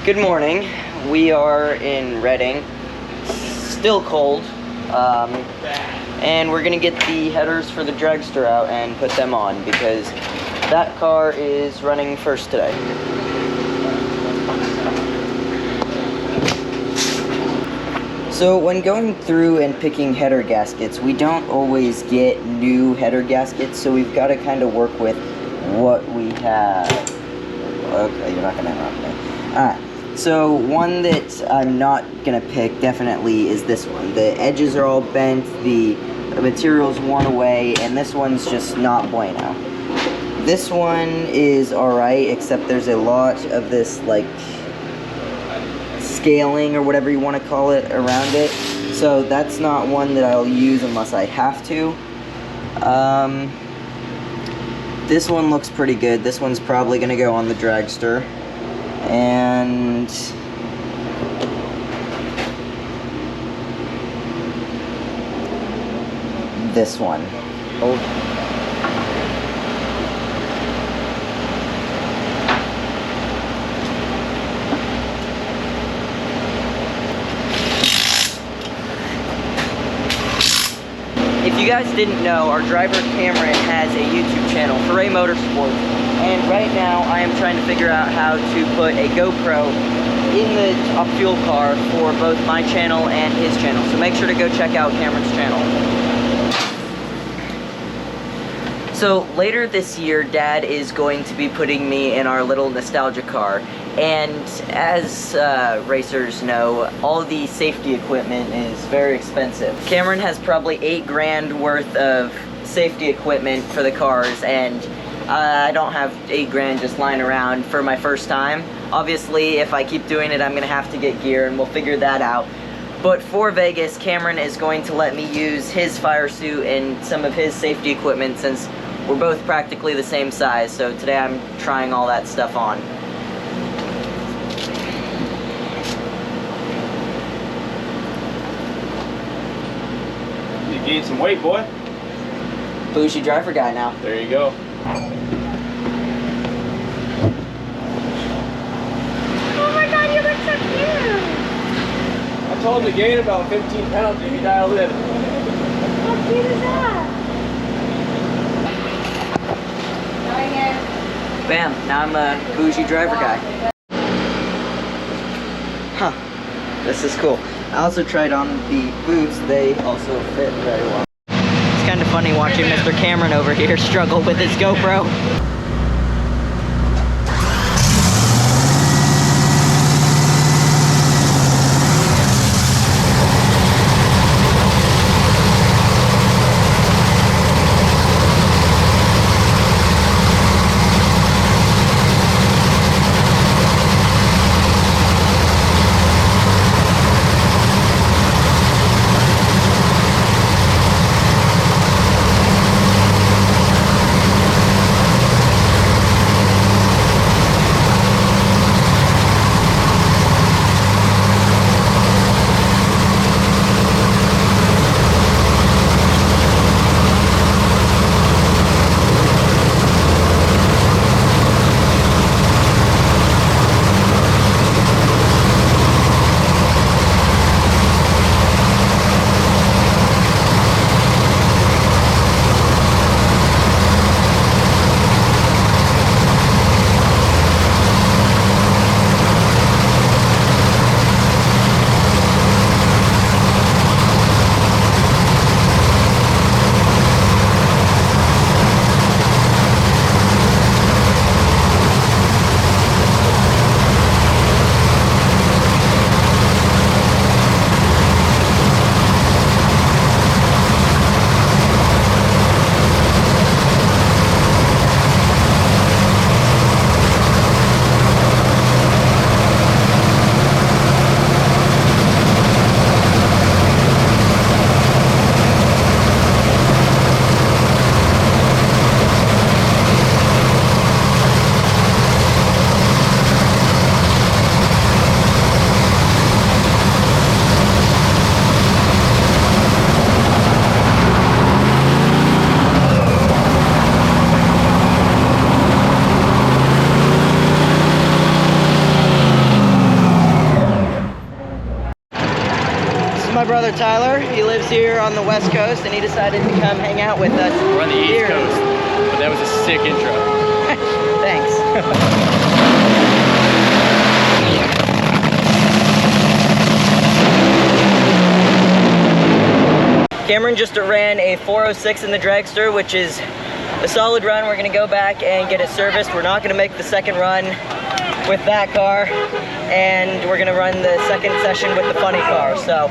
Good morning. We are in Reading, still cold, and we're gonna get the headers for the dragster out and put them on because that car is running first today. So when going through and picking header gaskets, we don't always get new header gaskets, so we've got to kind of work with what we have. Okay, you're not gonna interrupt me. Alright. So one that I'm not gonna pick definitely is this one. The edges are all bent, the material's worn away, and this one's just not bueno. This one is alright, except there's a lot of this like scaling or whatever you want to call it around it. So that's not one that I'll use unless I have to. This one looks pretty good. This one's probably gonna go on the dragster. And this one. If you guys didn't know, our driver Cameron has a YouTube channel, Hooray Motorsports, and right now I am trying to figure out how to put a GoPro in the fuel car for both my channel and his channel. So make sure to go check out Cameron's channel. So later this year, Dad is going to be putting me in our little nostalgia car. And as racers know, all the safety equipment is very expensive. Cameron has probably $8 grand worth of safety equipment for the cars, and I don't have $8 grand just lying around for my first time. Obviously, if I keep doing it, I'm gonna have to get gear, and we'll figure that out. But for Vegas, Cameron is going to let me use his fire suit and some of his safety equipment since we're both practically the same size. So today I'm trying all that stuff on. You gained some weight, boy. Bougie driver guy now. There you go. Oh my god, you look so cute! I told him to gain about 15 pounds if he dialed in. How cute is that? Bam, now I'm a bougie driver guy. Huh, this is cool. I also tried on the boots, they also fit very well. It's kind of funny watching Mr. Cameron over here struggle with his GoPro. brother Tyler. He lives here on the West Coast, and he decided to come hang out with us. We're on the East here. Coast, but that was a sick intro. Thanks. Cameron just ran a 406 in the dragster, which is a solid run. We're gonna go back and get it serviced. We're not gonna make the second run with that car, and we're gonna run the second session with the funny car. So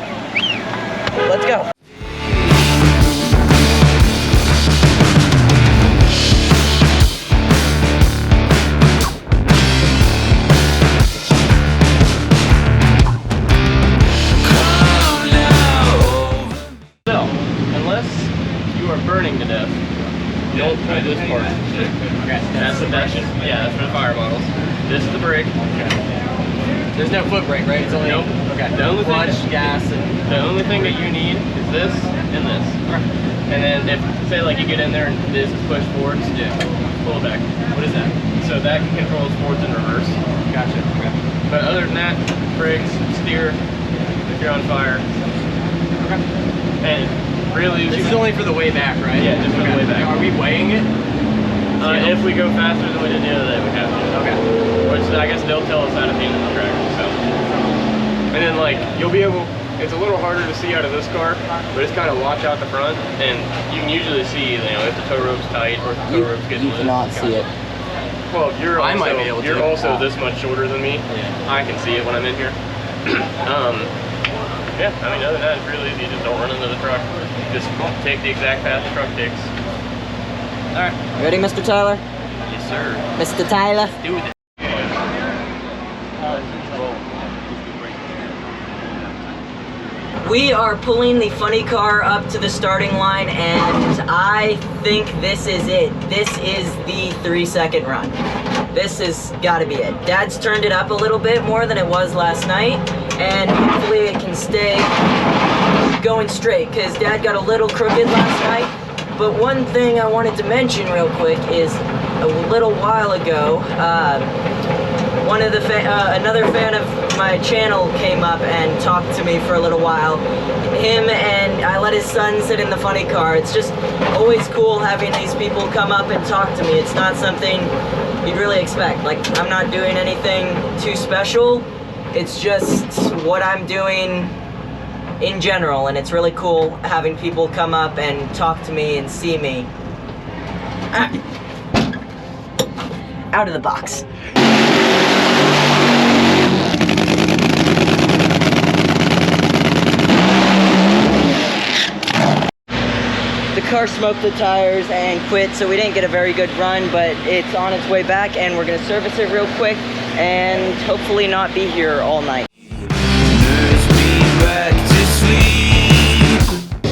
let's go. So, unless you are burning to death, don't pull this part. That's the dash. Yeah, that's for the fire models. This is the brake. There's no foot brake, right? It's only okay. The only clutch, thing, gas, and the only thing that you need is this and this. And then if say like you get in there and this is pushed forwards, pull it back. what is that? So that controls forwards and reverse. Gotcha. Okay. But other than that, brakes, steer, if you're on fire. Okay. And really, This is only for the way back, right? Yeah, just for the way back. Are we weighing it? if we go faster than we did the other day, we have to. Okay. Which I guess they'll tell us that at the end of the track. So, and then like you'll be able. It's a little harder to see out of this car, but it's kind of watch out the front, and you can usually see, if the tow rope's tight or if the tow rope's getting You loose. cannot see it. Well, you're I also, might be able to. you're also this much shorter than me. Yeah. I can see it when I'm in here. Yeah, I mean, other than that, it's really easy. You just don't run into the truck. Just take the exact path the truck takes. All right. Ready, Mr. Tyler? Yes, sir. Mr. Tyler? Do this. We are pulling the funny car up to the starting line, and I think this is it. This is the 3-second run. This has got to be it. Dad's turned it up a little bit more than it was last night, and hopefully it can stay going straight, because Dad got a little crooked last night. But one thing I wanted to mention real quick is a little while ago, one of the another fan of my channel came up and talked to me for a little while. Him and I let his son sit in the funny car. It's just always cool having these people come up and talk to me. It's not something you'd really expect. Like, I'm not doing anything too special. It's just what I'm doing in general, and it's really cool having people come up and talk to me and see me. Out of the box. The car smoked the tires and quit, so we didn't get a very good run, but it's on its way back, and we're gonna service it real quick and hopefully not be here all night.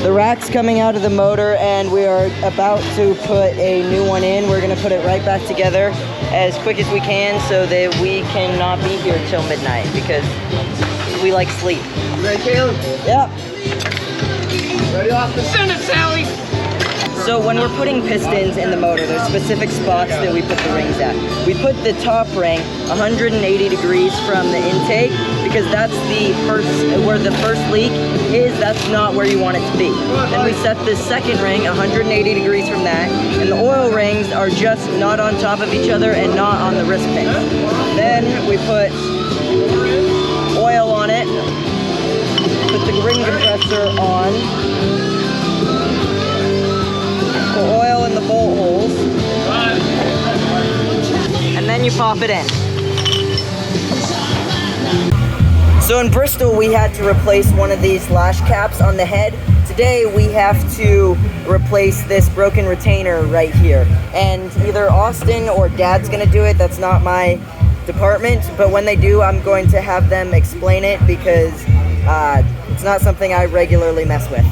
The rack's coming out of the motor, and we are about to put a new one in. We're gonna put it right back together as quick as we can so that we cannot be here till midnight, because we like sleep. You ready, Caleb? Yep. Ready off the send it, Sally! So when we're putting pistons in the motor, there's specific spots that we put the rings at. We put the top ring 180 degrees from the intake, because that's the first, where the first leak is, that's not where you want it to be. Then we set the second ring 180 degrees from that, and the oil rings are just not on top of each other and not on the wrist pins. Then we put oil on it, put the ring compressor on, the oil in the bolt holes, and then you pop it in. So in Bristol, we had to replace one of these lash caps on the head. Today, we have to replace this broken retainer right here. And either Austin or Dad's gonna do it. That's not my department, but when they do, I'm going to have them explain it, because it's not something I regularly mess with.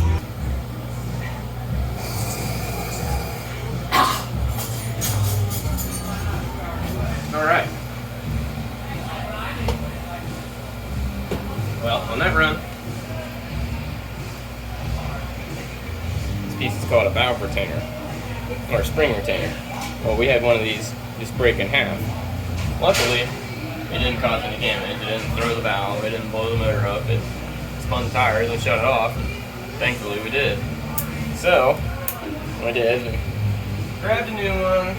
All right. Well, on that run, this piece is called a valve retainer, or a spring retainer. Well, we had one of these just break in half. Luckily, it didn't cause any damage. It didn't throw the valve. It didn't blow the motor up. It's spun tires and shut it off. Thankfully we did. So, what I did is we grabbed a new one,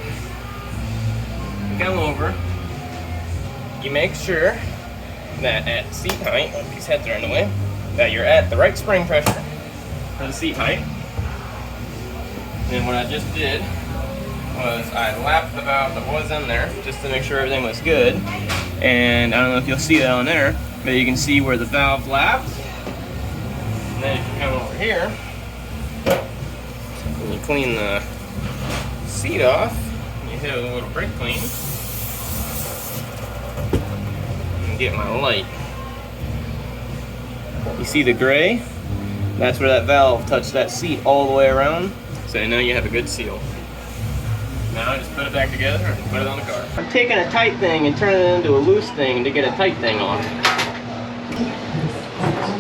come over, you make sure that at seat height, these heads are in the way, that you're at the right spring pressure for the seat height. And what I just did was I lapped the valve that was in there just to make sure everything was good. And I don't know if you'll see that on there, but you can see where the valve lapped. And then if you come over here, and you clean the seat off, and you hit it with a little brake clean, and get my light. You see the gray? That's where that valve touched that seat all the way around. So now you have a good seal. Now just put it back together and put it on the car. I'm taking a tight thing and turning it into a loose thing to get a tight thing on.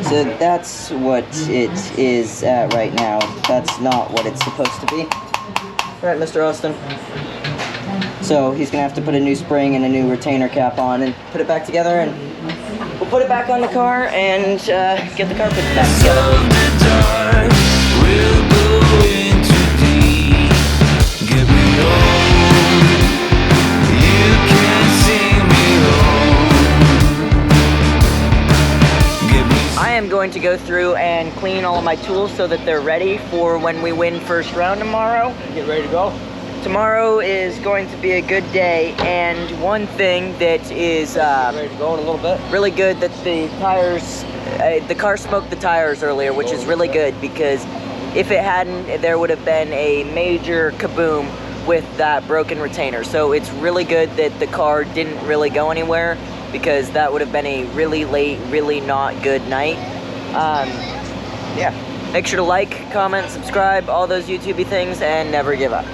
So that's what it is at right now. That's not what it's supposed to be. Alright, Mr. Austin. So he's gonna have to put a new spring and a new retainer cap on and put it back together, and we'll put it back on the car and get the car put back together. I am going to go through and clean all of my tools so that they're ready for when we win first round tomorrow. Get ready to go. Tomorrow is going to be a good day, and one thing that is Ready to go in a little bit. really good, that the tires, the car smoked the tires earlier, which is really good, because if it hadn't, there would have been a major kaboom with that broken retainer. So it's really good that the car didn't really go anywhere, because that would have been a really late, really not good night. Yeah, make sure to like, comment, subscribe, all those YouTubey things, and never give up.